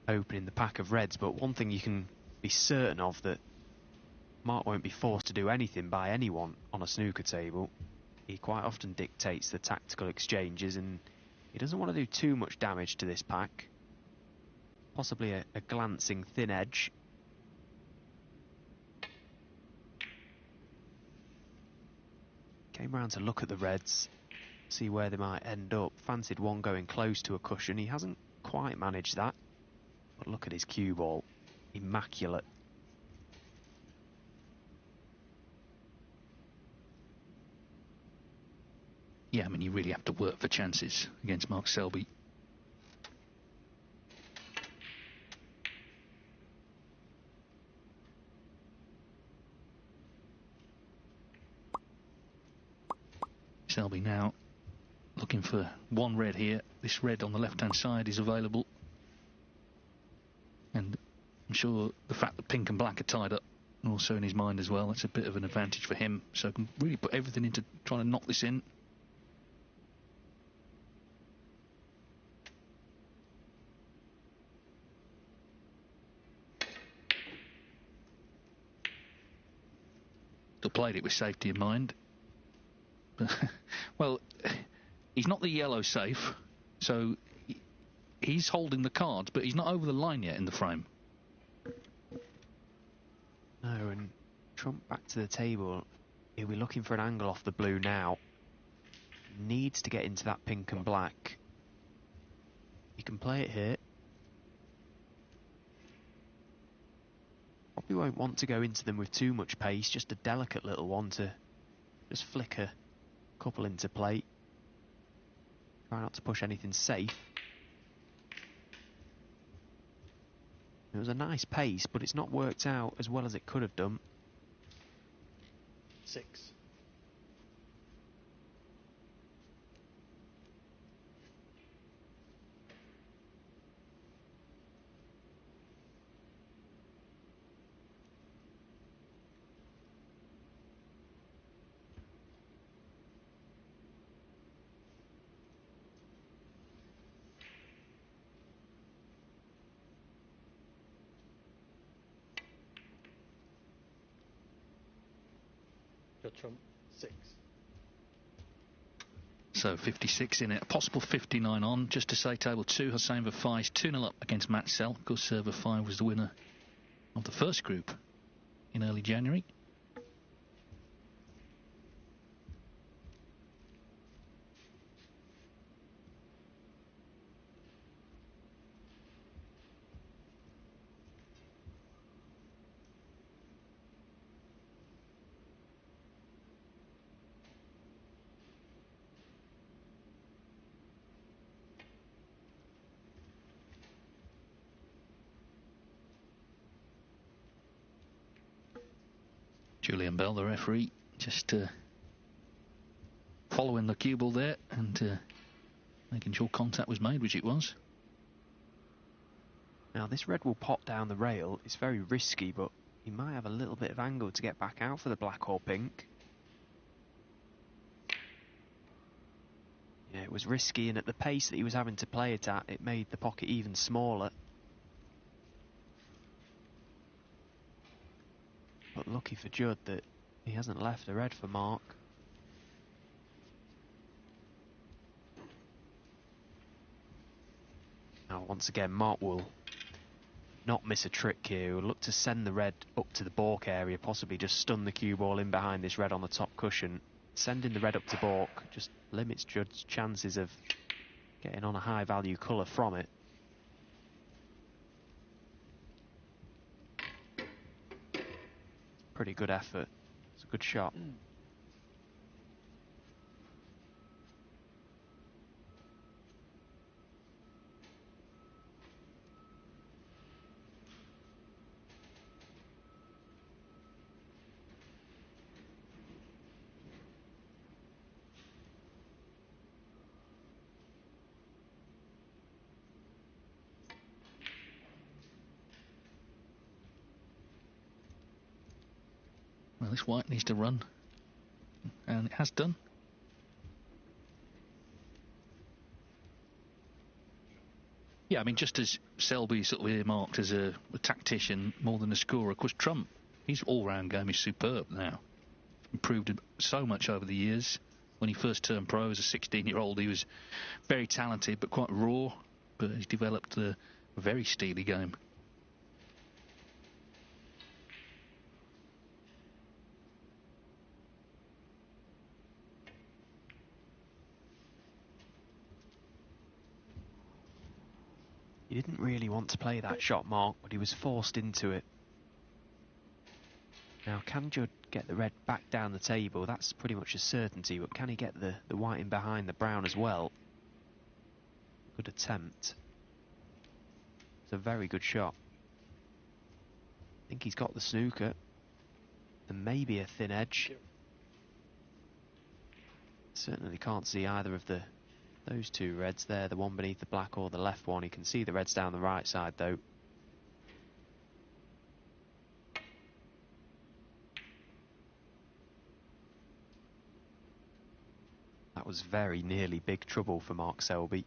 opening the pack of reds, but one thing you can be certain of, that Mark won't be forced to do anything by anyone on a snooker table. He quite often dictates the tactical exchanges, and he doesn't want to do too much damage to this pack. Possibly a glancing thin edge. Came round to look at the reds, see where they might end up. Fancied one going close to a cushion. He hasn't quite managed that. But look at his cue ball. Immaculate. Yeah, I mean, you really have to work for chances against Mark Selby. Selby now looking for one red here. This red on the left-hand side is available. And I'm sure the fact that pink and black are tied up also in his mind as well. That's a bit of an advantage for him. So can really put everything into trying to knock this in. Still played it with safety in mind. Well, he's not the yellow safe, so he's holding the cards, but he's not over the line yet in the frame. No, and Trump back to the table. He'll be looking for an angle off the blue now. Needs to get into that pink and black. He can play it here. Probably won't want to go into them with too much pace, just a delicate little one to just flick a couple into play. Try not to push anything safe. It was a nice pace, but it's not worked out as well as it could have done. 6. Trump 6. So 56 in it, a possible 59 on. Just to say, table 2, Hossein Vafai 2-0 up against Matt Sell. Of course, Vafai was the winner of the first group in early January. Julian Bell, the referee, just following the cue ball there and making sure contact was made, which it was. Now this red will pop down the rail. It's very risky, but he might have a little bit of angle to get back out for the black or pink. Yeah, it was risky, and at the pace that he was having to play it at, it made the pocket even smaller. But lucky for Judd that he hasn't left a red for Mark. Now once again, Mark will not miss a trick here. He'll look to send the red up to the balk area, possibly just stun the cue ball in behind this red on the top cushion. Sending the red up to balk just limits Judd's chances of getting on a high value colour from it. Pretty good effort. It's a good shot. Well, this white needs to run, and it has done. Yeah, Yeah, I mean, just as Selby sort of earmarked as a tactician more than a scorer, of course, Trump, his all-round game is superb now. Improved so much over the years. When he first turned pro as a 16-year-old, he was very talented but quite raw, but he's developed a very steely game. He didn't really want to play that shot, Mark, but he was forced into it. Now, can Judd get the red back down the table? That's pretty much a certainty, but can he get the white in behind the brown as well? Good attempt. It's a very good shot. I think he's got the snooker. And maybe a thin edge. Certainly can't see either of those two reds there, the one beneath the black or the left one. You can see the reds down the right side though. That was very nearly big trouble for Mark Selby.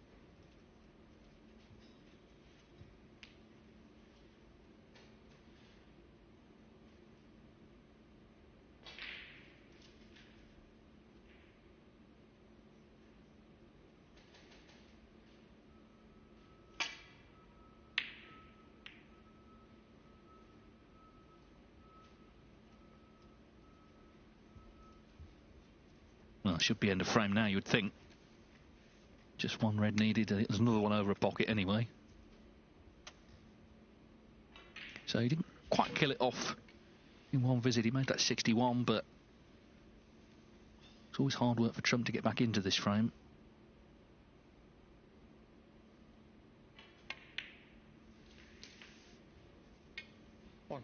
Well, should be end of frame now, you would think. Just one red needed. There's another one over a pocket anyway. So he didn't quite kill it off in one visit. He made that 61, but it's always hard work for Trump to get back into this frame. One.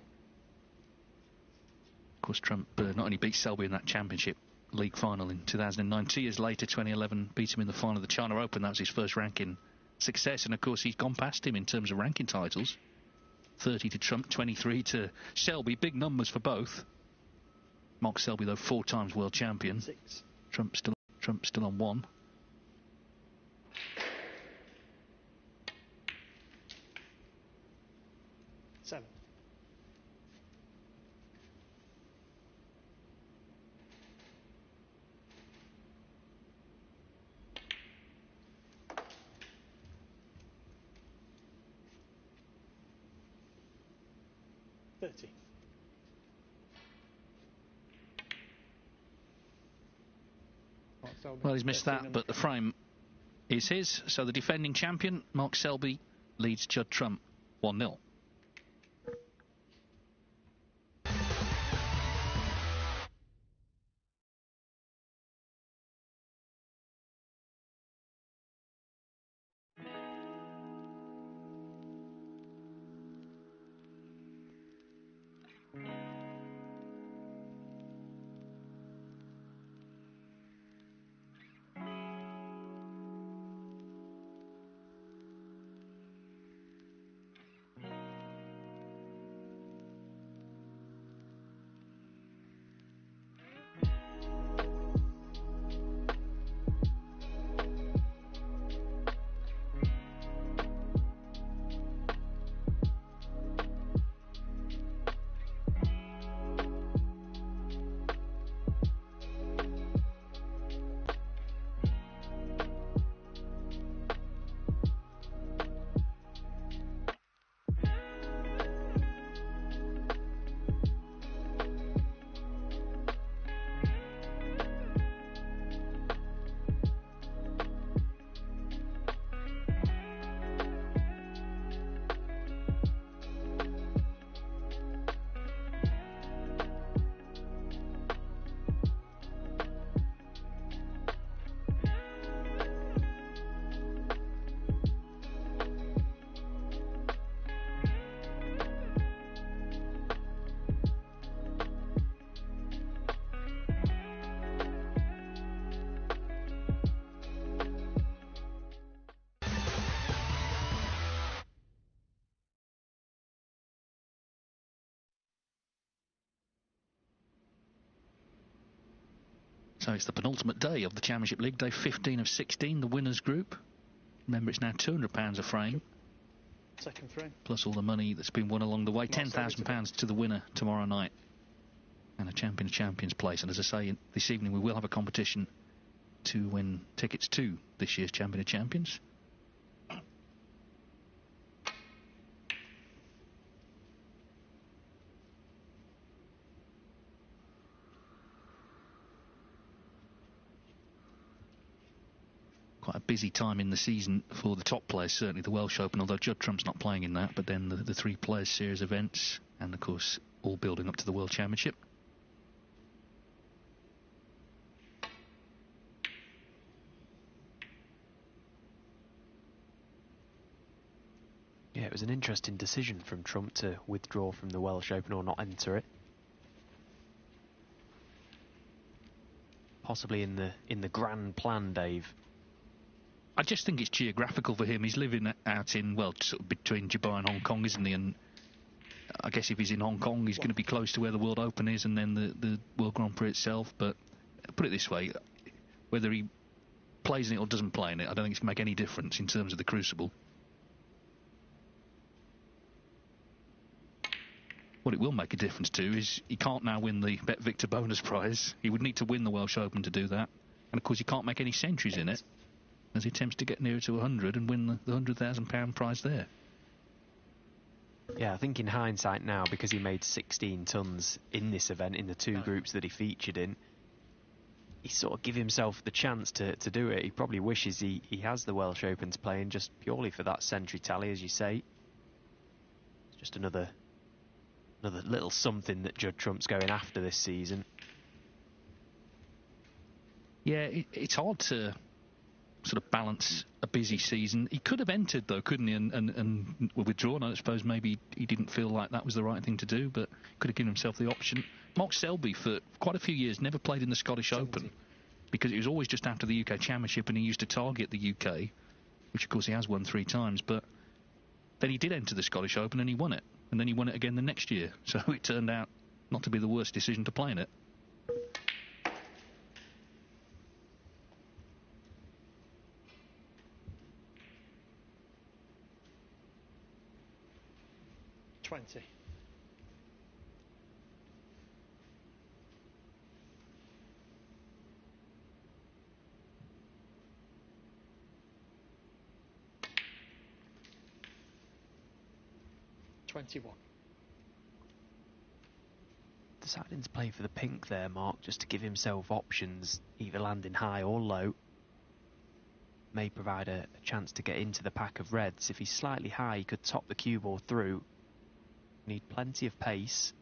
Of course, Trump not only beat Selby in that championship league final in 2009, 2 years later, 2011, beat him in the final of the China Open. That was his first ranking success, and of course he's gone past him in terms of ranking titles. 30 to Trump, 23 to Selby. Big numbers for both. Mark Selby, though, 4 times world champion. 6. Trump still on 1. Seven. Well, he's missed that, but the frame is his. So the defending champion, Mark Selby, leads Judd Trump 1-0. So it's the penultimate day of the Championship League, day 15 of 16, the winners group. Remember, it's now £200 a frame. Second frame. plus all the money that's been won along the way. Mark Selby £10,000 to the winner tomorrow night. And a champion of champions place. And as I say, this evening we will have a competition to win tickets to this year's Champion of Champions. Quite a busy time in the season for the top players, certainly the Welsh Open, although Judd Trump's not playing in that, but then the three players series events, and of course all building up to the World Championship. Yeah, it was an interesting decision from Trump to withdraw from the Welsh Open or not enter it. Possibly in the grand plan, Dave. I just think it's geographical for him. He's living out in, well, sort of between Dubai and Hong Kong, isn't he? And I guess if he's in Hong Kong, he's going to be close to where the World Open is and then the World Grand Prix itself. But put it this way, whether he plays in it or doesn't play in it, I don't think it's going to make any difference in terms of the Crucible. What it will make a difference to is he can't now win the Bet Victor bonus prize. He would need to win the Welsh Open to do that. And of course he can't make any centuries in it as he attempts to get nearer to 100 and win the £100,000 prize there. Yeah, I think in hindsight now, because he made 16 tons in this event, in the two groups that he featured in, he sort of give himself the chance to do it. He probably wishes he has the Welsh Open to play in just purely for that century tally, as you say. It's just another little something that Judd Trump's going after this season. Yeah, it's hard to sort of balance a busy season. He could have entered though, couldn't he, and withdrawn. I suppose maybe he didn't feel like that was the right thing to do, but could have given himself the option. Mark Selby for quite a few years never played in the Scottish Open because it was always just after the UK Championship, and he used to target the UK, which of course he has won 3 times, but then he did enter the Scottish Open and he won it, and then he won it again the next year, so it turned out not to be the worst decision to play in it. $20. $21. Deciding to play for the pink there, Mark, just to give himself options, either landing high or low. May provide a chance to get into the pack of reds. If he's slightly high, he could top the cue ball through. Need plenty of pace.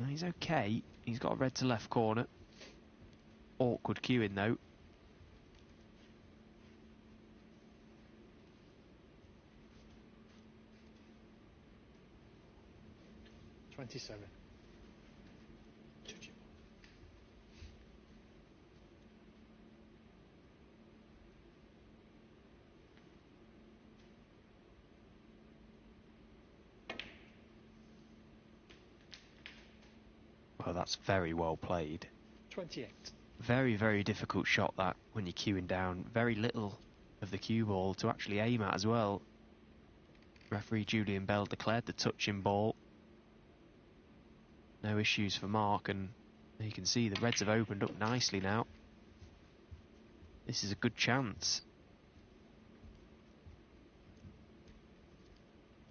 No, he's okay. He's got a red to left corner. Awkward cueing though. $27. Well, that's very well played. 28. Very, very difficult shot that when you're cueing down. Very little of the cue ball to actually aim at as well. Referee Julian Bell declared the touching ball. No issues for Mark, and you can see the reds have opened up nicely now. This is a good chance.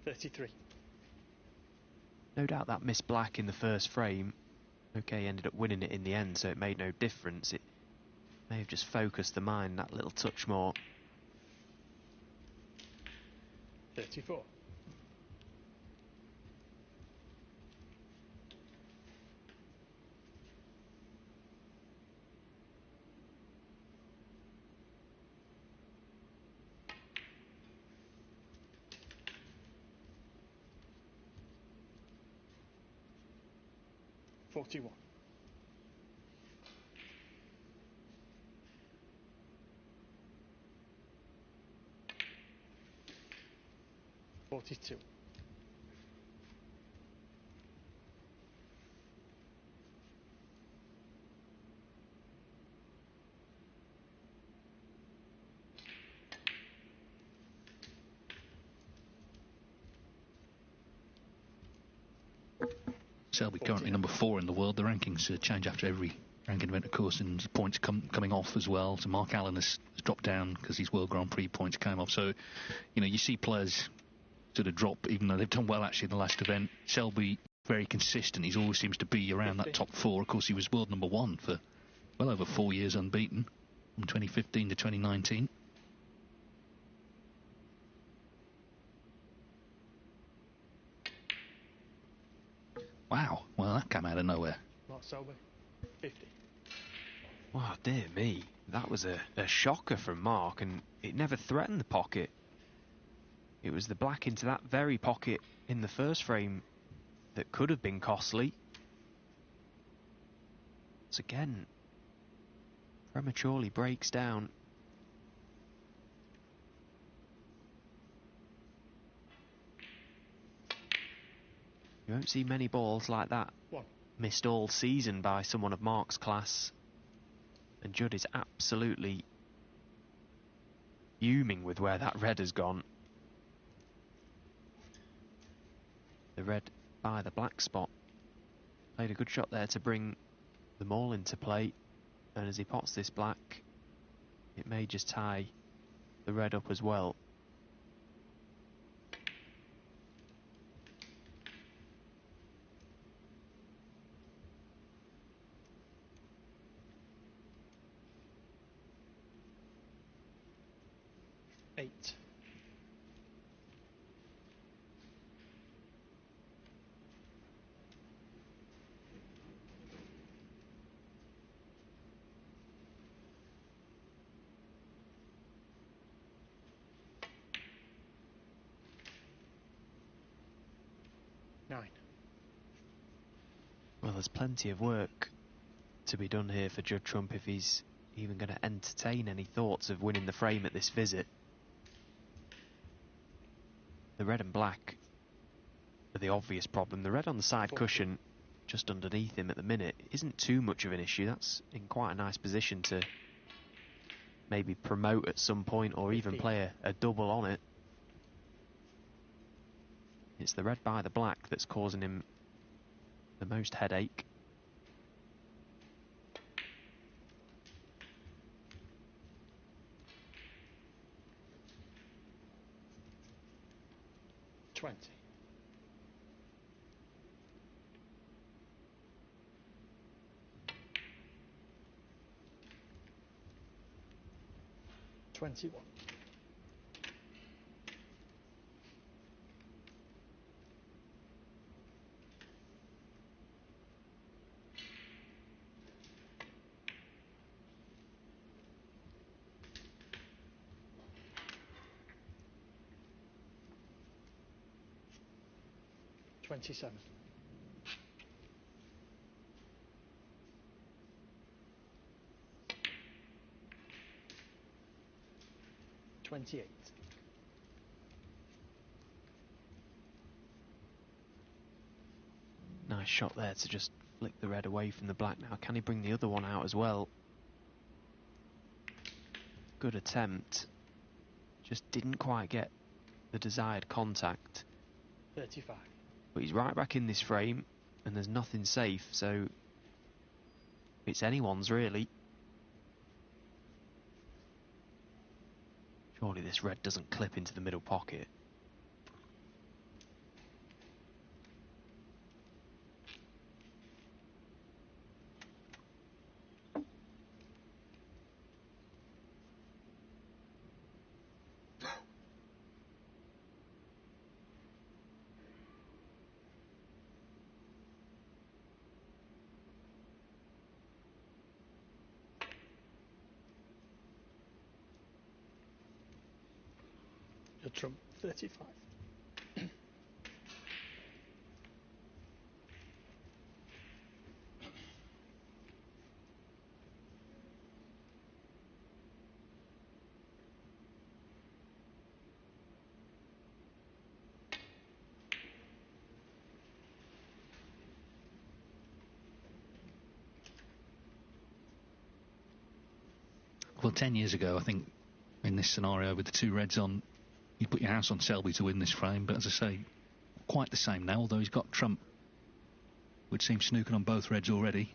33. No doubt that missed black in the first frame. Okay, ended up winning it in the end, so it made no difference. It may have just focused the mind that little touch more. 34. $41. $42. Selby currently number 4 in the world. The rankings change after every ranking event, of course, and points coming off as well. So Mark Allen has dropped down because his World Grand Prix points came off. So, you know, you see players sort of drop, even though they've done well actually in the last event. Selby, very consistent. He always seems to be around that top 4. Of course, he was world number 1 for well over 4 years unbeaten, from 2015 to 2019. Wow, well, that came out of nowhere. Mark Selby, 50. Oh, dear me. That was a shocker from Mark, and it never threatened the pocket. It was the black into that very pocket in the first frame that could have been costly. Once again, prematurely breaks down. You won't see many balls like that missed all season by someone of Mark's class. And Judd is absolutely fuming with where that red has gone. The red by the black spot. Played a good shot there to bring them all into play. And as he pots this black, it may just tie the red up as well. Eight. Nine. Well, there's plenty of work to be done here for Judd Trump if he's even going to entertain any thoughts of winning the frame at this visit. The red and black are the obvious problem. The red on the side cushion just underneath him at the minute isn't too much of an issue. That's in quite a nice position to maybe promote at some point or even play a double on it. It's the red by the black that's causing him the most headache. $20. $21. $27. $28. Nice shot there to just flick the red away from the black. Now, can he bring the other one out as well? Good attempt. Just didn't quite get the desired contact. 35. But he's right back in this frame, and there's nothing safe, so it's anyone's, really. Surely this red doesn't clip into the middle pocket. Trump, 35. Well, 10 years ago, I think, in this scenario with the two reds on, you'd put your house on Selby to win this frame, but as I say, quite the same now, although he's got Trump Would seem snookered on both reds already.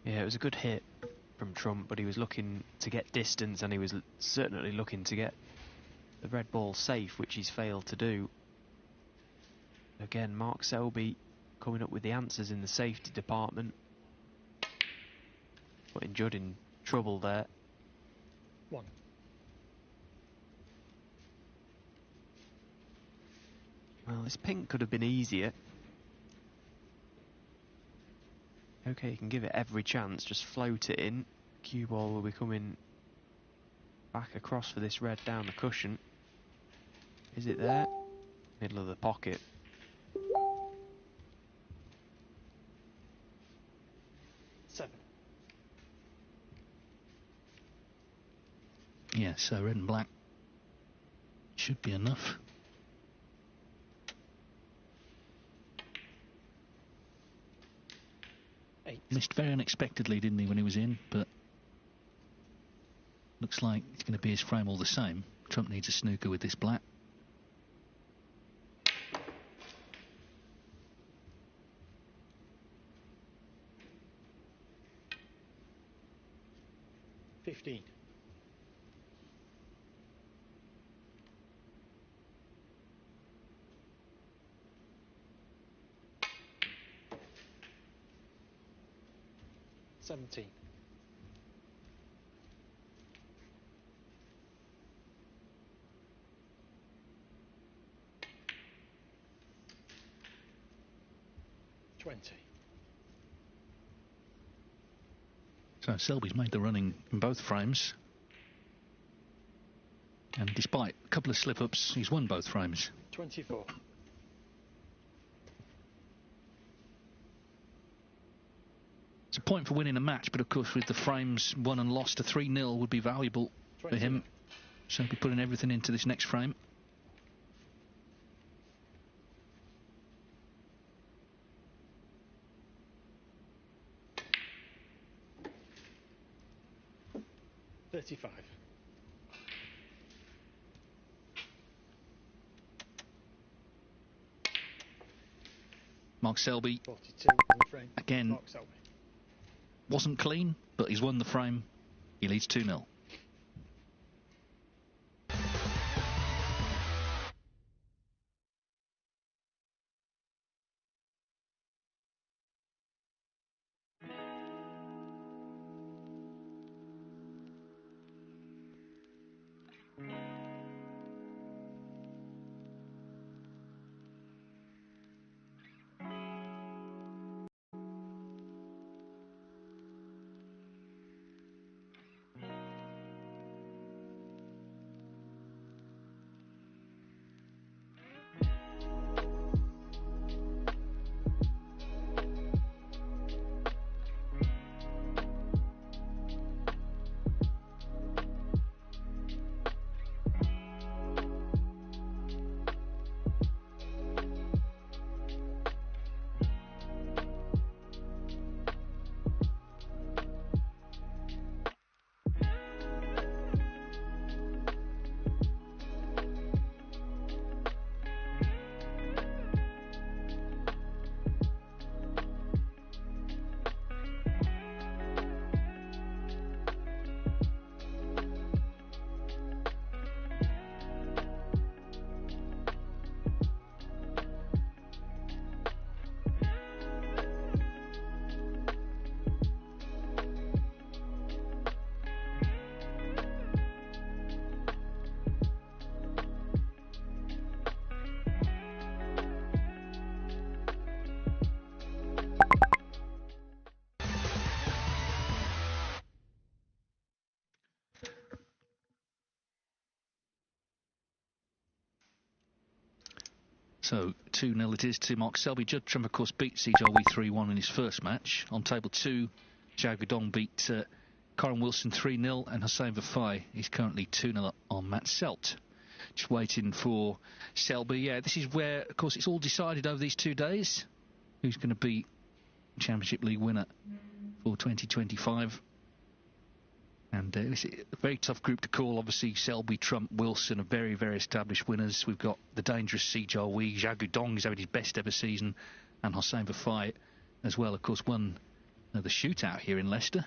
Yeah, it was a good hit from Trump, but he was looking to get distance, and he was certainly looking to get the red ball safe, which he's failed to do. Again, Mark Selby coming up with the answers in the safety department, putting Judd in trouble there. 1. Well, this pink could have been easier. Okay, you can give it every chance, just float it in. Cue ball will be coming back across for this red down the cushion. Is it there? Middle of the pocket. Yeah, so red and black should be enough. Missed very unexpectedly, didn't he, when he was in, but looks like it's going to be his frame all the same. Trump needs a snooker with this black. $15. $17. $20. So Selby's made the running in both frames, and despite a couple of slip-ups, he's won both frames. 24. It's a point for winning a match, but of course with the frames won and lost, a 3-0 would be valuable for him. So he'll be putting everything into this next frame. $35. Mark Selby, 42 on the frame. again, Mark Selby. wasn't clean, but he's won the frame. He leads 2-0. So 2-0 it is to Mark Selby. Judd Trump, of course, beat CJW 3-1 in his first match. On table 2, Zhao Guodong beat Corin Wilson 3-0, and Hossein Vafai is currently 2-0 on Matt Selt. Just waiting for Selby. Yeah, this is where, of course, it's all decided over these 2 days. Who's going to be Championship League winner for 2025. And it's a very tough group to call. Obviously, Selby, Trump, Wilson are very, very established winners. We've got the dangerous Si Jiawei, Zhao Gudong is having his best ever season, and Hossein Vafai as well. Of course, won the shootout here in Leicester.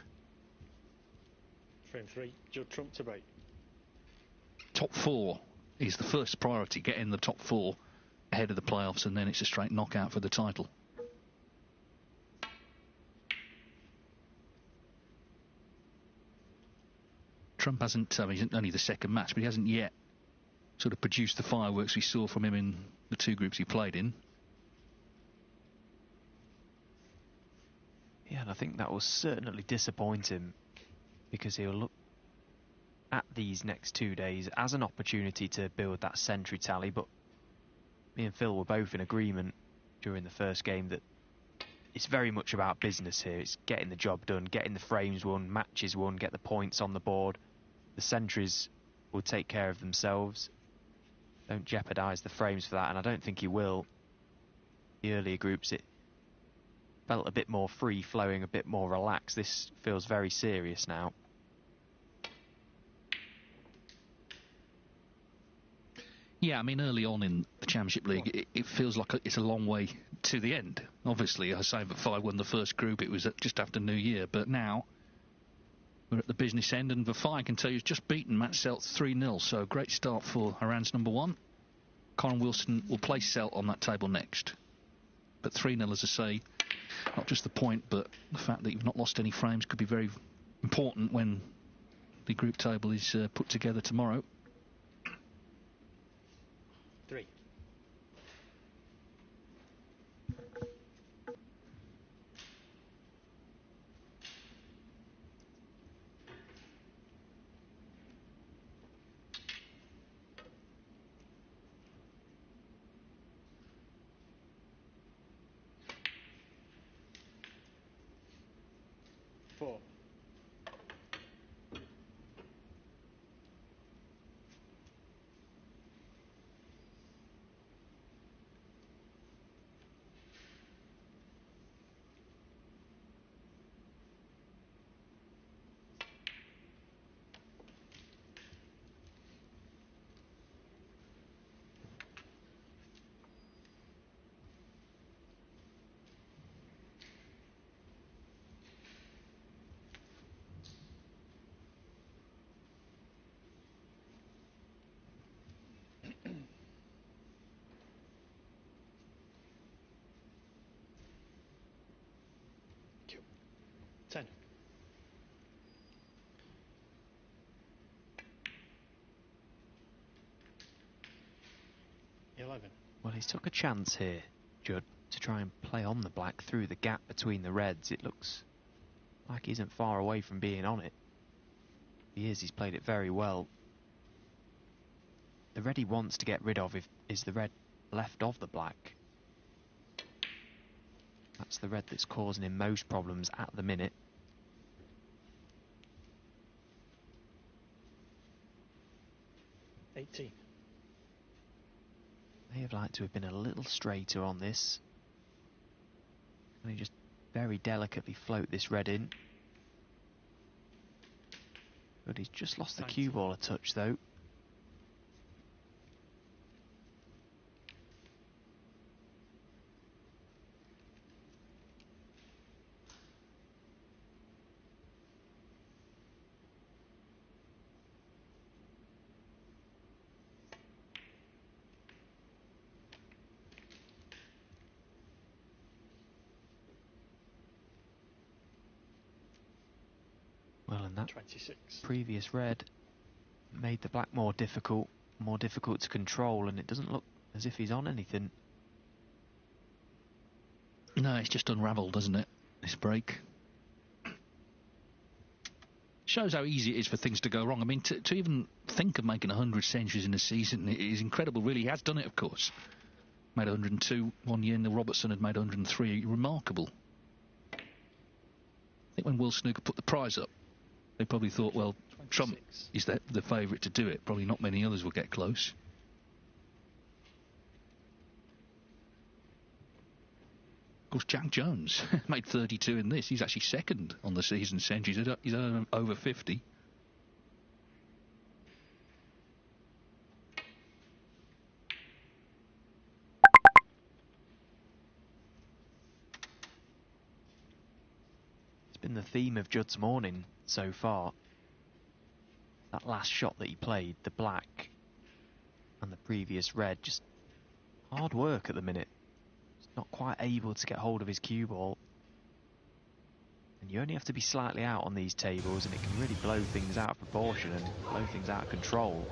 Frame 3, Judd Trump to break. Top 4 is the first priority. Get in the top 4 ahead of the playoffs, and then it's a straight knockout for the title. Trump hasn't, he's only the second match, but he hasn't yet sort of produced the fireworks we saw from him in the 2 groups he played in. Yeah, and I think that will certainly disappoint him, because he'll look at these next 2 days as an opportunity to build that century tally. But me and Phil were both in agreement during the first game that it's very much about business here. It's getting the job done, getting the frames won, matches won, get the points on the board. The centuries will take care of themselves. Don't jeopardise the frames for that, and I don't think he will. The earlier groups, it felt a bit more free-flowing, a bit more relaxed. This feels very serious now. Yeah, I mean, early on in the Championship League, it feels like it's a long way to the end. Obviously, Hossein Vafai won the first group. It was just after New Year. But now, we're at the business end, and Vafai, can tell you, has just beaten Matt Selt 3-0. So, great start for Iran's number 1. Conor Wilson will place Selt on that table next. But 3-0, as I say, not just the point, but the fact that you've not lost any frames could be very important when the group table is put together tomorrow. 3. Four. Two. 10. 11. Well, he's took a chance here, Judd, to try and play on the black through the gap between the reds. It looks like he isn't far away from being on it. He is, he's played it very well. The red he wants to get rid of is the red left of the black. That's the red that's causing him most problems at the minute. $18. May have liked to have been a little straighter on this. And he just very delicately float this red in. But he's just lost the cue ball a touch though. Well, and that 26. previous red made the black more difficult to control, and it doesn't look as if he's on anything. No, it's just unravelled, doesn't it, this break? Shows how easy it is for things to go wrong. I mean, to even think of making 100 centuries in a season is incredible, really. He has done it, of course. Made 102 one year, Neil Robertson had made 103. Remarkable. I think when World Snooker put the prize up, they probably thought, well, 26. Trump is the favourite to do it. Probably not many others will get close. course, Jack Jones made 32 in this. He's actually second on the season centuries. He's over 50. It's been the theme of Judd's morning so far. That last shot that he played, the black and the previous red, just hard work at the minute. He's not quite able to get hold of his cue ball. And you only have to be slightly out on these tables and it can really blow things out of proportion and blow things out of control.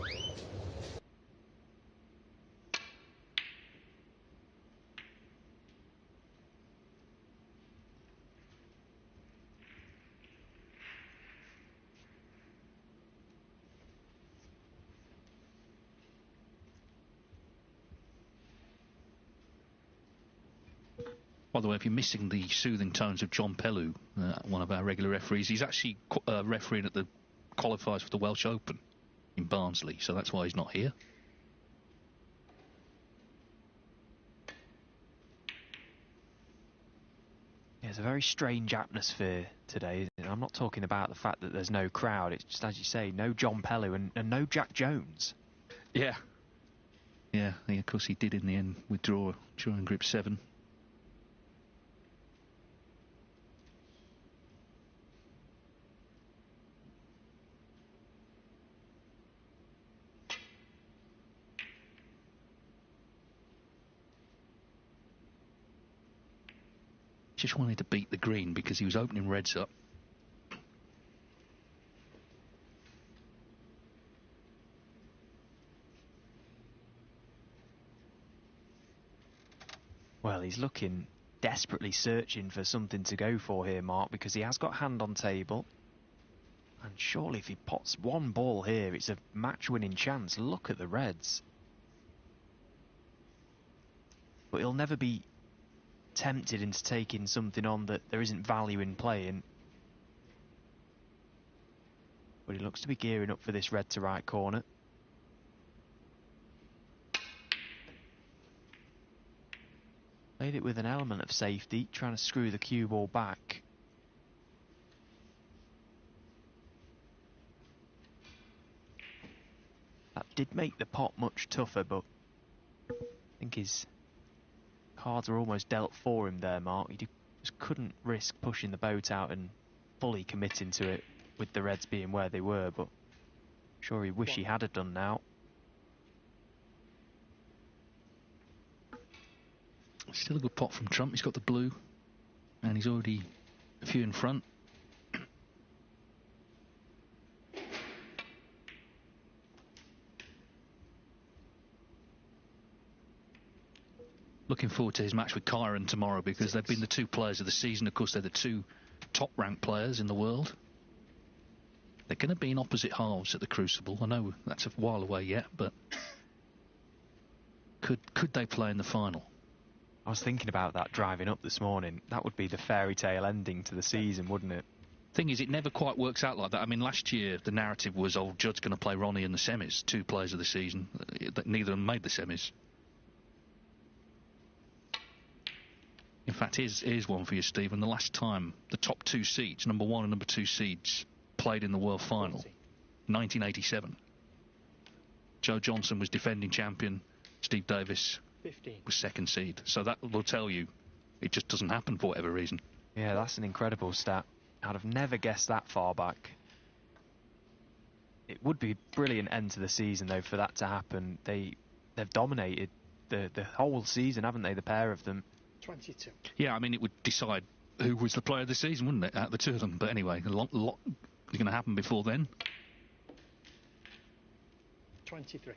By the way, if you're missing the soothing tones of John Pellew, one of our regular referees, he's actually refereeing at the qualifiers for the Welsh Open in Barnsley, so that's why he's not here. Yeah, it's a very strange atmosphere today. I'm not talking about the fact that there's no crowd, it's just, as you say, no John Pellew and no Jack Jones. Yeah. Yeah, of course he did in the end withdraw during Group 7. Just wanted to beat the green because he was opening reds up. Well, he's looking, desperately searching for something to go for here, Mark, because he has got hand on table. And surely if he pots one ball here, it's a match-winning chance. Look at the reds. But he'll never be tempted into taking something on that there isn't value in playing. But he looks to be gearing up for this red to right corner. Played it with an element of safety, trying to screw the cue ball back. That did make the pot much tougher, but I think his cards are almost dealt for him there, Mark. He just couldn't risk pushing the boat out and fully committing to it with the reds being where they were, but I'm sure he wish he had have done now. Still a good pot from Trump. He's got the blue and he's already a few in front. Looking forward to his match with Kyron tomorrow because they've been the two players of the season. Of course, they're the two top-ranked players in the world. They're going to be in opposite halves at the Crucible. I know that's a while away yet, but could they play in the final? I was thinking about that driving up this morning. That would be the fairy tale ending to the season, wouldn't it? Thing is, it never quite works out like that. I mean, last year the narrative was, oh, Judd's going to play Ronnie in the semis. Two players of the season. Neither of them made the semis. In fact, here's one for you, Stephen. The last time the top two seeds, number 1 and number 2 seeds, played in the World Final, 1987. Joe Johnson was defending champion. Steve Davis 15. was second seed. So that will tell you it just doesn't happen for whatever reason. Yeah, that's an incredible stat. I'd have never guessed that far back. It would be a brilliant end to the season, though, for that to happen. They've dominated the whole season, haven't they, the pair of them? 22. Yeah, I mean, it would decide who was the player of the season, wouldn't it, out of the two of them? But anyway, a lot is going to happen before then. 23.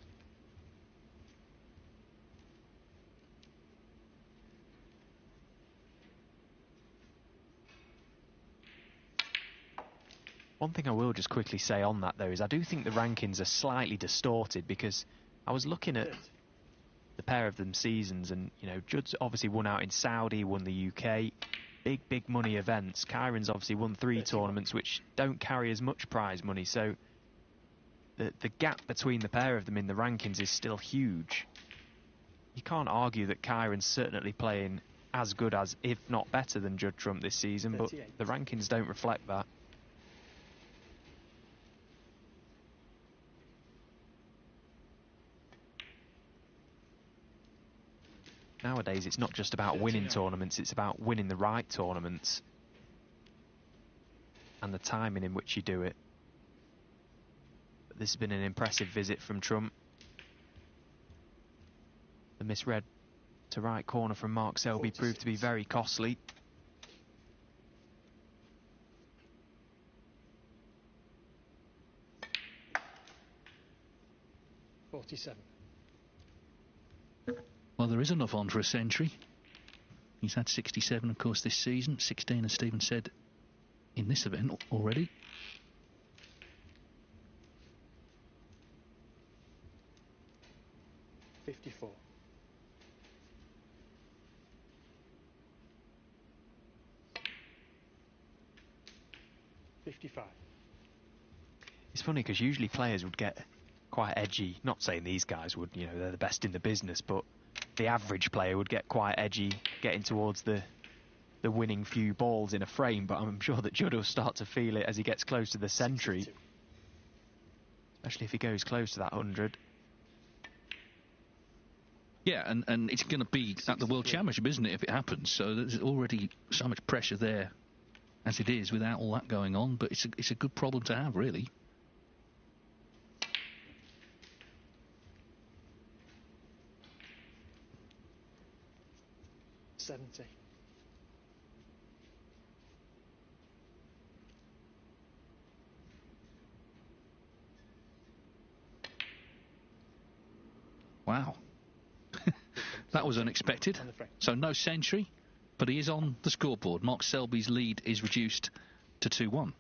One thing I will just quickly say on that, though, is I do think the rankings are slightly distorted because I was looking at the pair of them seasons and, you know, Judd's obviously won out in Saudi, won the UK, big money events. Kyron's obviously won 3 tournaments which don't carry as much prize money, so the gap between the pair of them in the rankings is still huge. You can't argue that Kyron's certainly playing as good as, if not better than, Judd Trump this season, but 38. the rankings don't reflect that. Nowadays, it's not just about winning tournaments, it's about winning the right tournaments and the timing in which you do it. But this has been an impressive visit from Trump. The misread to right corner from Mark Selby proved to be very costly. Well, there is enough on for a century. He's had 67, of course, this season. 16, as Stephen said, in this event already. $54. $55. It's funny because usually players would get quite edgy. Not saying these guys would, you know, they're the best in the business, but the average player would get quite edgy, getting towards the winning few balls in a frame. But I'm sure that Judd will start to feel it as he gets close to the century, 62. especially if he goes close to that 100. Yeah, and it's going to be at the World 63. Championship, isn't it, if it happens? So there's already so much pressure there as it is without all that going on. But it's a good problem to have, really. $70. Wow. That was unexpected. On the frame. So no century, but he is on the scoreboard. Mark Selby's lead is reduced to 2-1.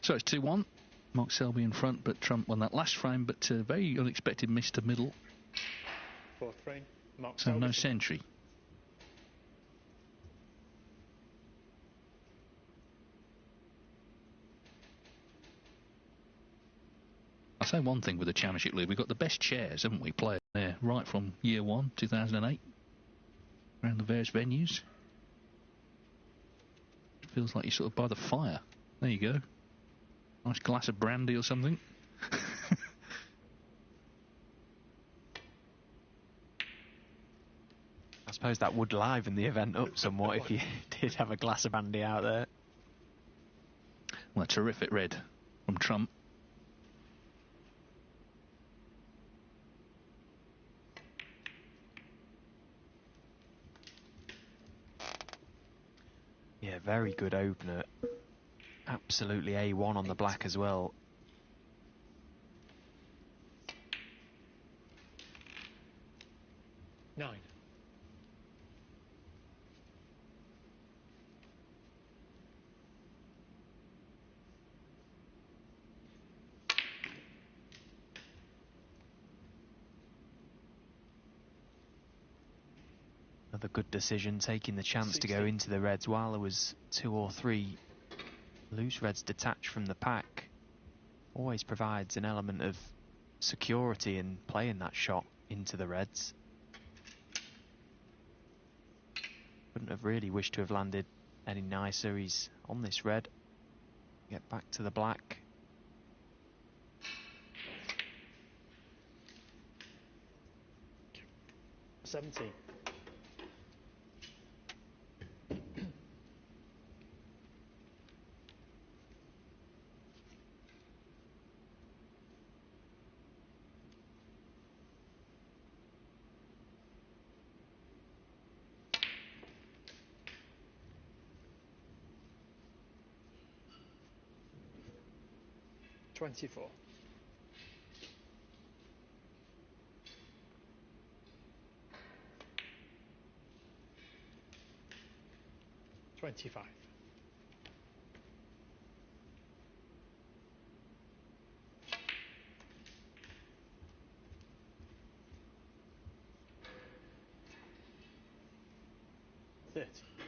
So it's 2-1. Mark Selby in front, but Trump won that last frame, but very unexpected miss to middle. Fourth frame. Mark So Selby. no century. I'll say one thing with the Championship League. We've got the best chairs, haven't we, players there, right from year one, 2008, around the various venues. It feels like you're sort of by the fire. There you go. Nice glass of brandy or something. I suppose that would liven the event up somewhat if you did have a glass of brandy out there. Well, a terrific red from Trump. Yeah, very good opener. Absolutely A1 on the black as well. 9. Another good decision, taking the chance to go 16. into the reds while there was 2 or 3 loose reds detached from the pack. Always provides an element of security in playing that shot into the reds. Wouldn't have really wished to have landed any nicer. He's on this red. Get back to the black. $17. $24. $25. $30.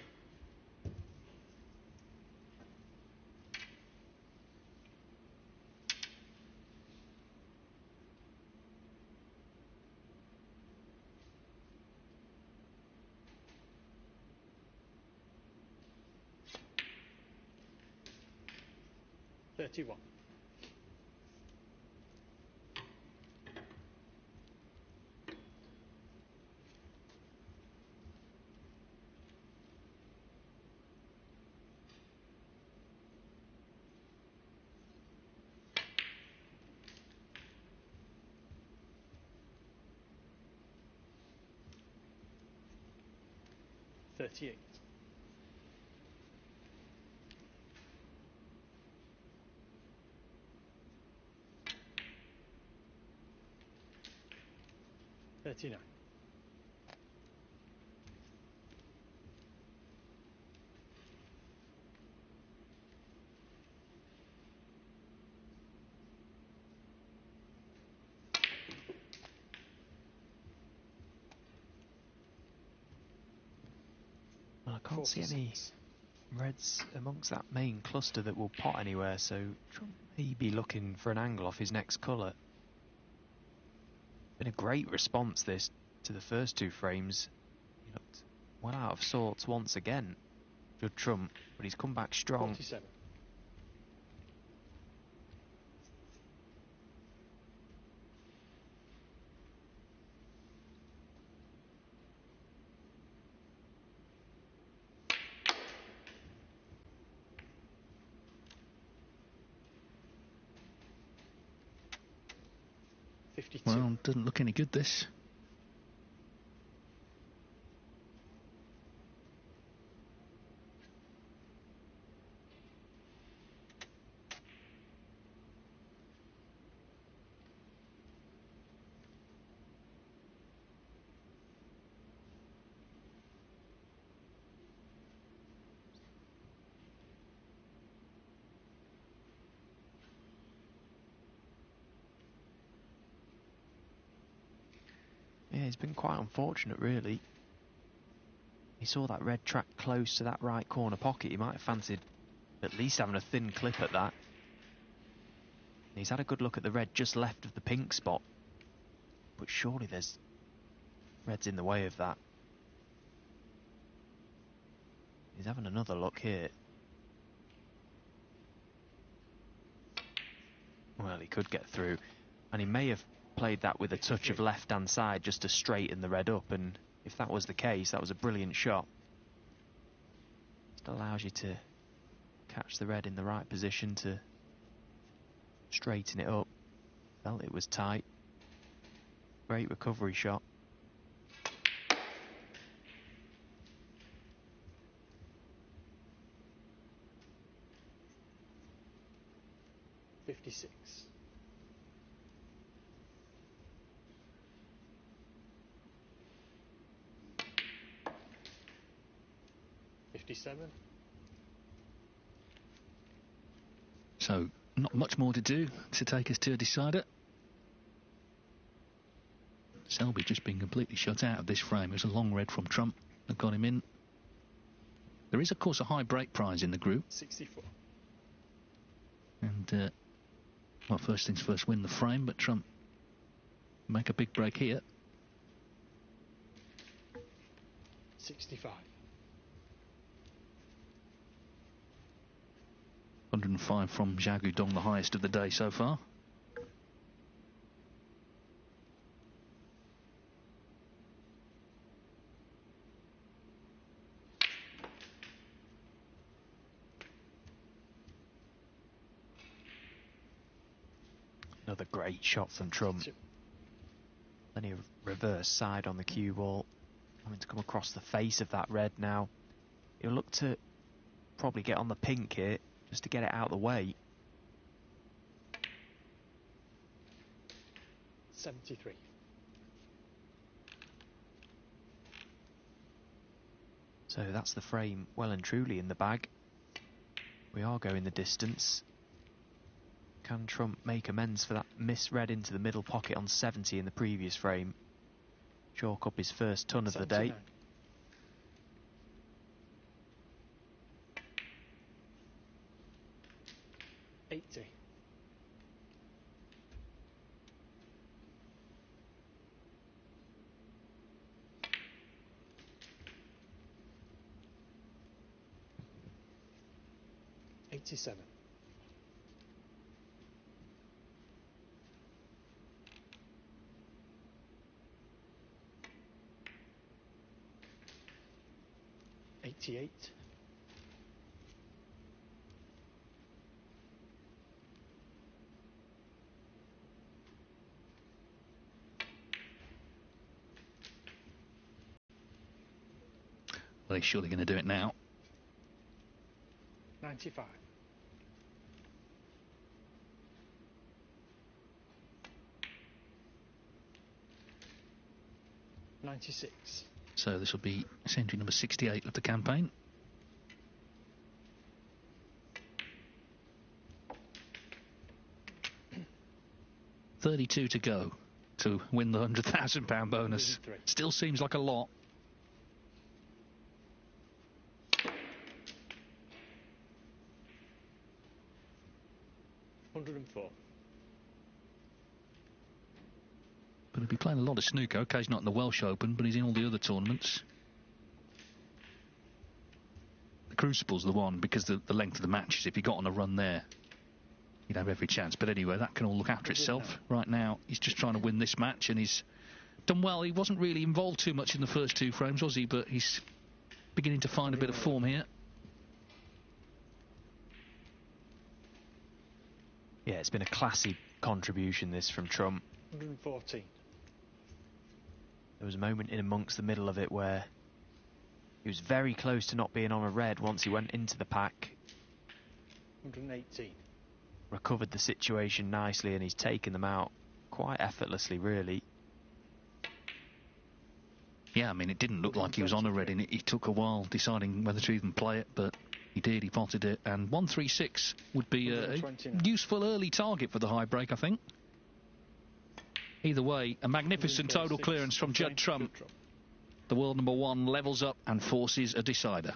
$31. $38. $39. Well, I can't see any reds amongst that main cluster that will pot anywhere, so Trump may be looking for an angle off his next colour. Been a great response this to the first 2 frames. He looked well out of sorts once again, Judd Trump, but he's come back strong. 47. $52. Well, doesn't look any good, this. Yeah, he's been quite unfortunate, really. He saw that red track close to that right corner pocket. He might have fancied at least having a thin clip at that. He's had a good look at the red just left of the pink spot, but surely there's reds in the way of that. He's having another look here. Well, he could get through, and he may have played that with a touch of left-hand side just to straighten the red up, and if that was the case, that was a brilliant shot. Just allows you to catch the red in the right position to straighten it up. Felt it was tight. Great recovery shot. $56. 57. So, not much more to do to take us to a decider. Selby just been completely shut out of this frame. It was a long red from Trump that got him in. There is, of course, a high break prize in the group. 64. And, well, first things first, win the frame, but Trump make a big break here. 65. 105 from Zhao Guodong, the highest of the day so far. Another great shot from Trump. Then he reverse side on the cue ball, having to come across the face of that red now. He'll look to probably get on the pink here, just to get it out of the way. 73. So that's the frame well and truly in the bag. We are going the distance. Can Trump make amends for that misread into the middle pocket on 70 in the previous frame? Chalk up his first ton of the day. 80. 87. 88. Well, he's surely going to do it now. 95. 96. So this will be century number 68 of the campaign. $32 to go to win the £100,000 bonus. Still seems like a lot. $104. But he'll be playing a lot of snooker. Okay, he's not in the Welsh Open, but he's in all the other tournaments. The Crucible's the one, because the length of the matches, if he got on a run there, he'd have every chance. But anyway, that can all look after itself. Right now, he's just trying to win this match, and he's done well. He wasn't really involved too much in the first two frames, was he? But he's beginning to find a bit of form here. Yeah, it's been a classy contribution, this, from Trump. 114. There was a moment in amongst the middle of it where he was very close to not being on a red once he went into the pack. 118. Recovered the situation nicely, and he's taken them out quite effortlessly, really. Yeah, I mean, it didn't look like he was on a red, and it took a while deciding whether to even play it, but he did, he potted it, and 136 would be a useful early target for the high break, I think. Either way, a magnificent total clearance from Judd Trump. The world number one levels up and forces a decider.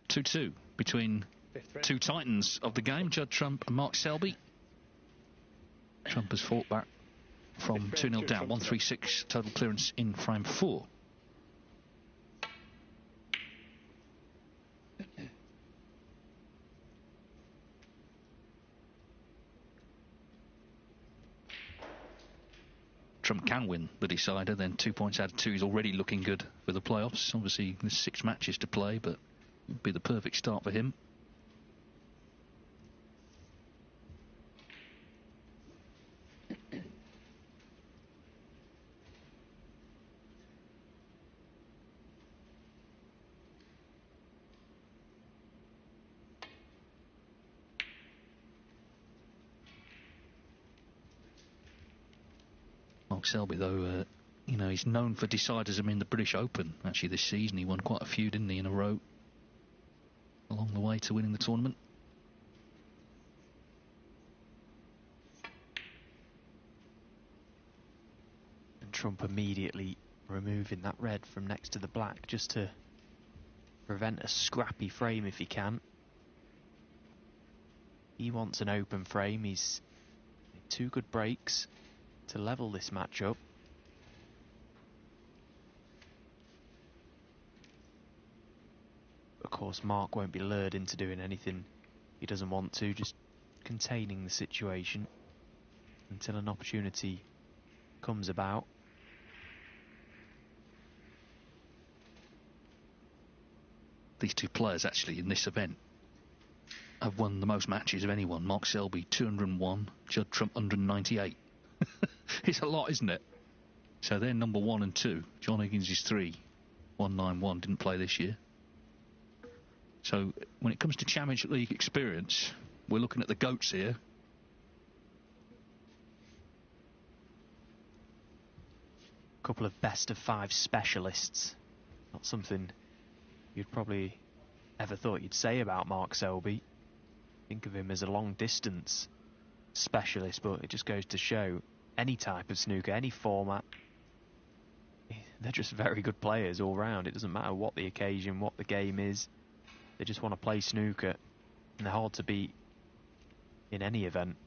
2-2 between two titans of the game, Judd Trump and Mark Selby. Trump has fought back from 2-0 down, 136 total clearance in frame 4. Trump can win the decider, then 2 points out of 2 is already looking good for the playoffs. Obviously, there's 6 matches to play, but it would be the perfect start for him. Mark Selby, though, you know, he's known for deciders in the British Open. Actually, this season he won quite a few, didn't he, in a row, along the way to winning the tournament. And Trump immediately removing that red from next to the black just to prevent a scrappy frame if he can. He wants an open frame. He's made 2 good breaks to level this match up. Of course, Mark won't be lured into doing anything he doesn't want to, just containing the situation until an opportunity comes about. These two players, actually, in this event, have won the most matches of anyone. Mark Selby, 201, Judd Trump, 198. It's a lot, isn't it? So they're number 1 and 2. John Higgins is 3. 191, didn't play this year. So when it comes to Championship League experience, we're looking at the GOATs here. A couple of best of 5 specialists. Not something you'd probably ever thought you'd say about Mark Selby. Think of him as a long distance specialist, but it just goes to show any type of snooker, any format, they're just very good players all round. It doesn't matter what the occasion, what the game is. They just want to play snooker, and they're hard to beat in any event.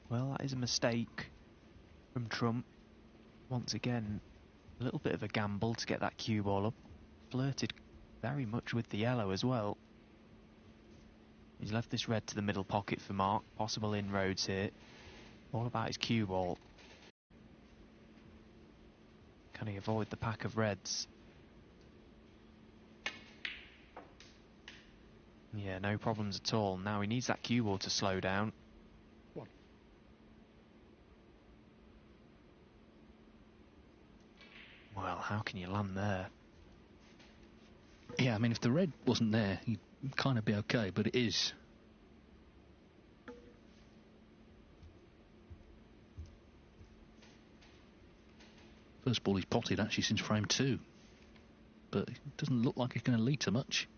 Well, that is a mistake from Trump. Once again, a little bit of a gamble to get that cue ball up. Flirted very much with the yellow as well. He's left this red to the middle pocket for Mark. Possible inroads here. All about his cue ball. Can he avoid the pack of reds? Yeah, no problems at all. Now he needs that cue ball to slow down. Well, how can you land there? Yeah, I mean, if the red wasn't there, he'd kind of be okay, but it is. First ball he's potted actually since frame 2, but it doesn't look like it's going to lead to much.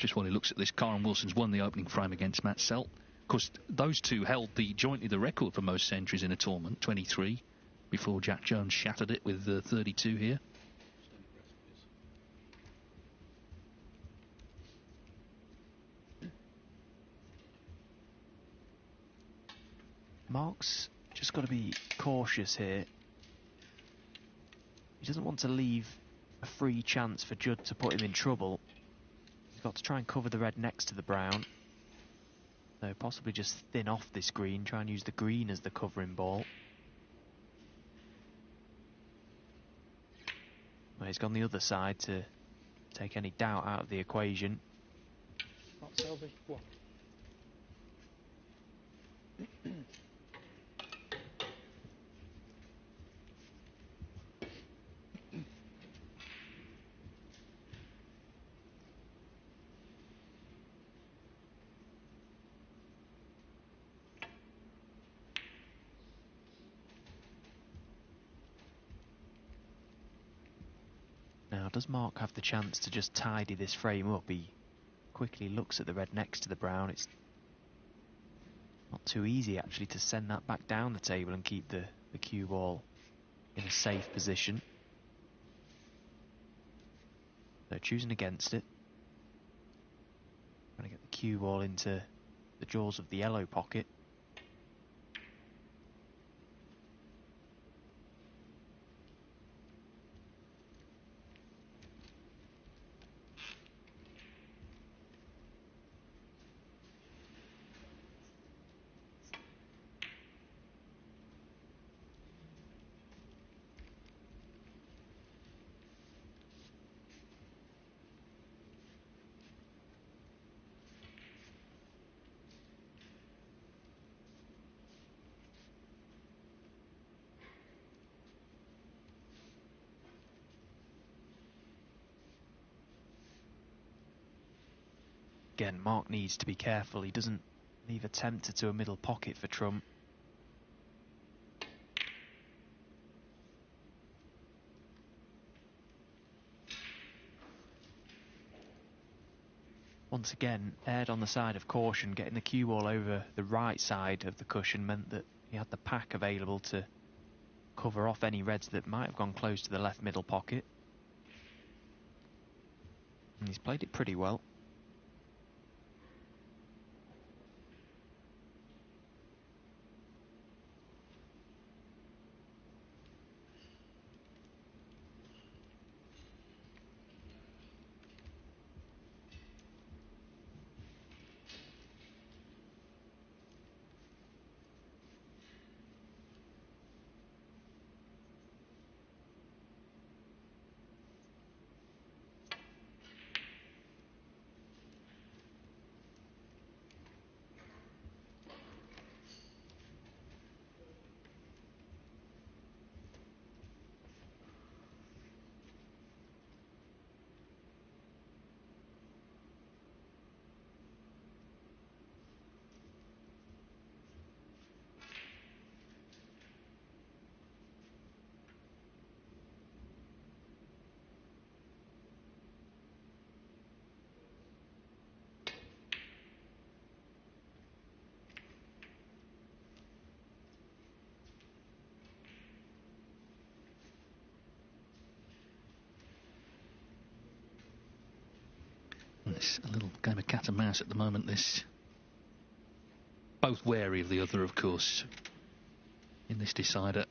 just while he looks at this, Karen Wilson's won the opening frame against Matt Selt. Of course, those two held jointly the record for most centuries in a tournament, 23, before Jack Jones shattered it with 32 here. Mark's just got to be cautious here. He doesn't want to leave a free chance for Judd to put him in trouble. He's got to try and cover the red next to the brown. So possibly just thin off this green, try and use the green as the covering ball. Well, he's gone the other side to take any doubt out of the equation. Not Selby. What? Now, does Mark have the chance to just tidy this frame up? He quickly looks at the red next to the brown. It's not too easy, actually, to send that back down the table and keep the cue ball in a safe position. So choosing against it. Trying to get the cue ball into the jaws of the yellow pocket. Again, Mark needs to be careful. He doesn't leave a tempter to a middle pocket for trump. Once again, aired on the side of caution. Getting the cue ball over the right side of the cushion meant that he had the pack available to cover off any reds that might have gone close to the left middle pocket. And he's played it pretty well. It's a little game of cat and mouse at the moment, this. Both wary of the other, of course, in this decider.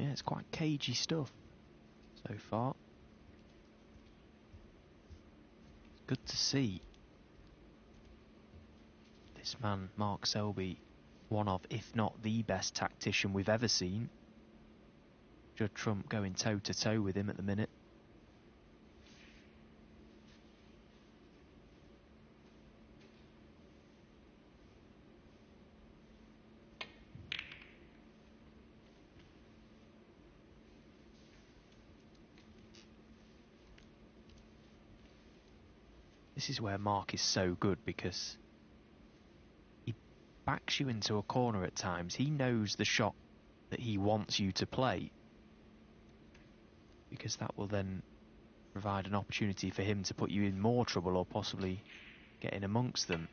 Yeah, it's quite cagey stuff so far. It's good to see this man, Mark Selby, one of, if not the best tactician we've ever seen. Judd Trump going toe-to-toe with him at the minute. This is where Mark is so good, because he backs you into a corner at times. He knows the shot that he wants you to play, because that will then provide an opportunity for him to put you in more trouble or possibly get in amongst them.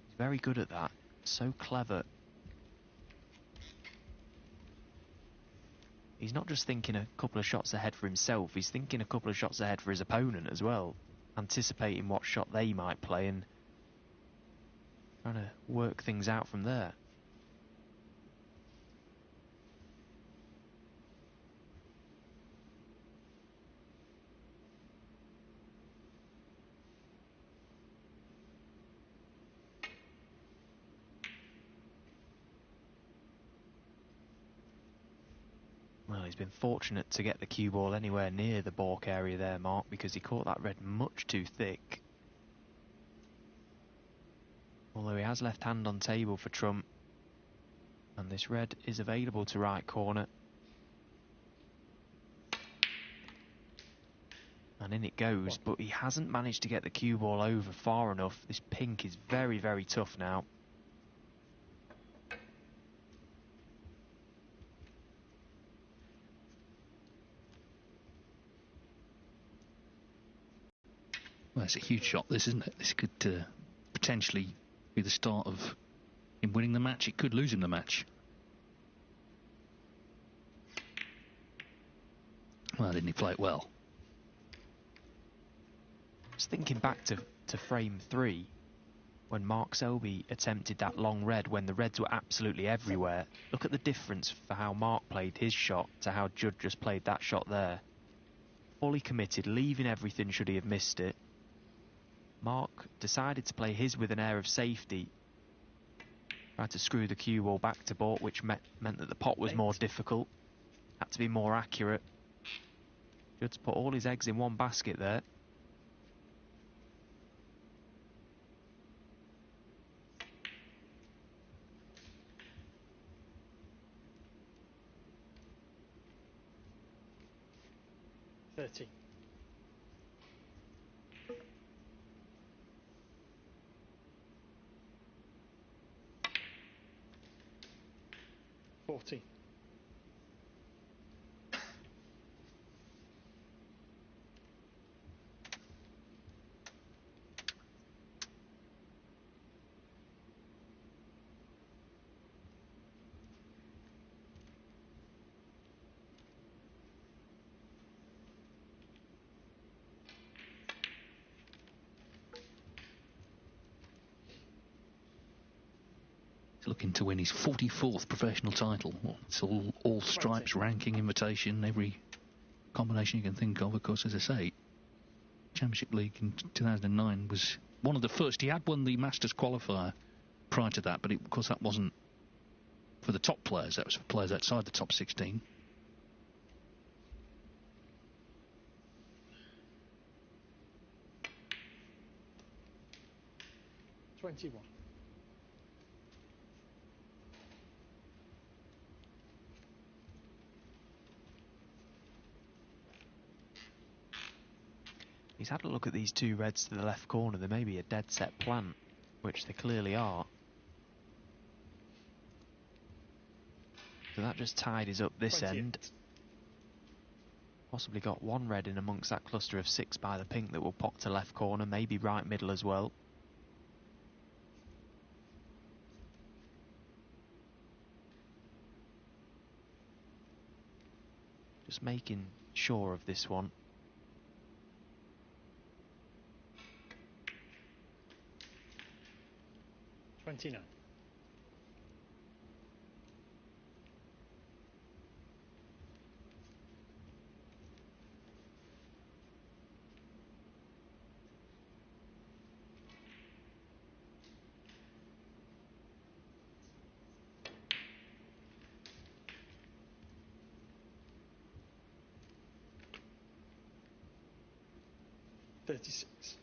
He's very good at that. So clever. He's not just thinking a couple of shots ahead for himself, he's thinking a couple of shots ahead for his opponent as well, anticipating what shot they might play and trying to work things out from there. Well, he's been fortunate to get the cue ball anywhere near the baulk area there, Mark, because he caught that red much too thick. Although he has left hand on table for Trump, and this red is available to right corner. And in it goes, but he hasn't managed to get the cue ball over far enough. This pink is very, very tough now. Well, it's a huge shot, this, isn't it? This could potentially be the start of him winning the match. It could lose him the match. Well, didn't he play it well? Just thinking back to frame 3, when Mark Selby attempted that long red, when the reds were absolutely everywhere. Look at the difference for how Mark played his shot to how Judd just played that shot there. Fully committed, leaving everything should he have missed it. Mark decided to play his with an air of safety. Tried to screw the cue ball back to baulk, which meant that the pot was more difficult. Had to be more accurate. Judd's put all his eggs in one basket there. $30. 40. Looking to win his 44th professional title. Well, it's all stripes, ranking, invitation, every combination you can think of. Of course, as I say, Championship League in 2009 was one of the first. He had won the Masters qualifier prior to that, but of course that wasn't for the top players. That was for players outside the top 16. $21. He's had a look at these two reds to the left corner. There may be a dead set plant, which they clearly are. So that just tidies up this 28. end. Possibly got one red in amongst that cluster of 6 by the pink that will pop to left corner, maybe right middle as well. Just making sure of this one. $29. 36.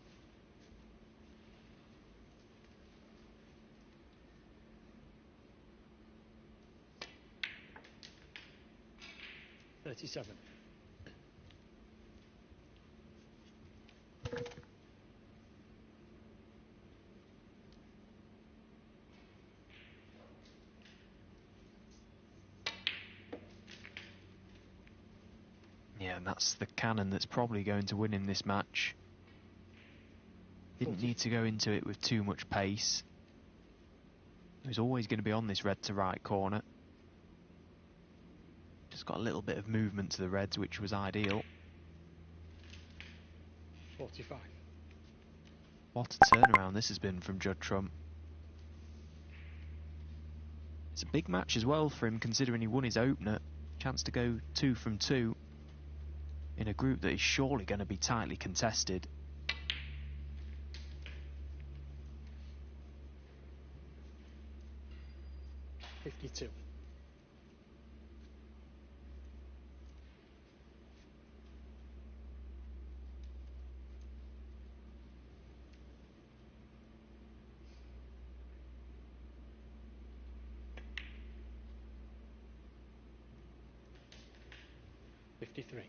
37. Yeah, and that's the cannon that's probably going to win in this match. Didn't need to go into it with too much pace. He was always going to be on this red to right corner. Just got a little bit of movement to the reds, which was ideal. 45. What a turnaround this has been from Judd Trump. It's a big match as well for him, considering he won his opener. Chance to go 2 from 2 in a group that is surely going to be tightly contested. $52. 53.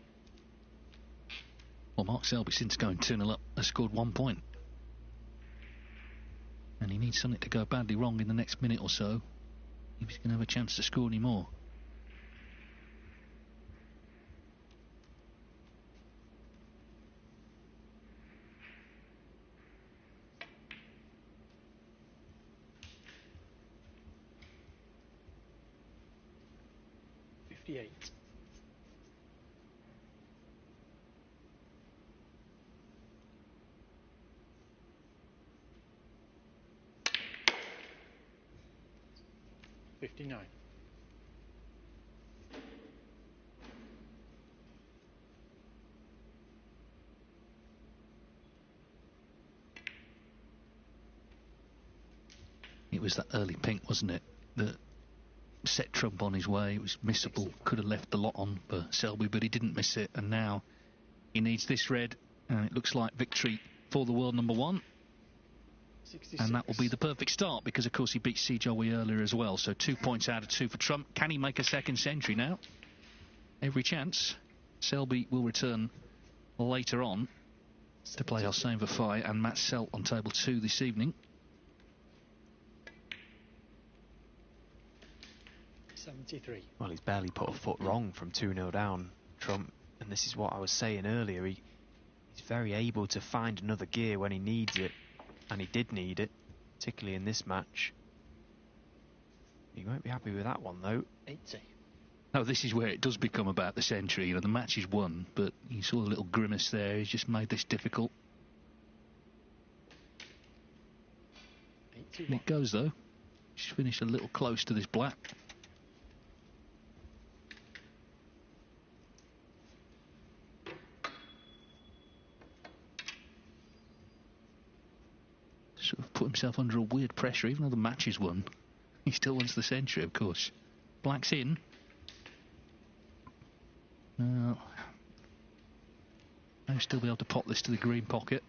Well, Mark Selby, since going 2-0 up, has scored 1 point. And he needs something to go badly wrong in the next minute or so if he's going to have a chance to score any more. $58. 59. It was that early pink, wasn't it, that set Trump on his way. It was missable, could have left the lot on for Selby, but he didn't miss it, and now he needs this red, and it looks like victory for the world number 1. 66. And that will be the perfect start, because of course he beat C. Joey earlier as well. So 2 points out of 2 for Trump. Can he make a second century now? Every chance. Selby will return later on to play Hossein Vafai and Matt Selt on table 2 this evening. 73. Well, he's barely put a foot wrong from 2-0 down, Trump. And this is what I was saying earlier. He's very able to find another gear when he needs it. And he did need it, particularly in this match. He won't be happy with that one, though. 80. No, this is where it does become about the century. You know, the match is won, but you saw a little grimace there. He's just made this difficult. 81. And it goes, though. He's finished a little close to this black. Sort of put himself under a weird pressure, even though the match is won. He still wants the century, of course. Black's in. May still be able to pop this to the green pocket.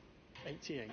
88.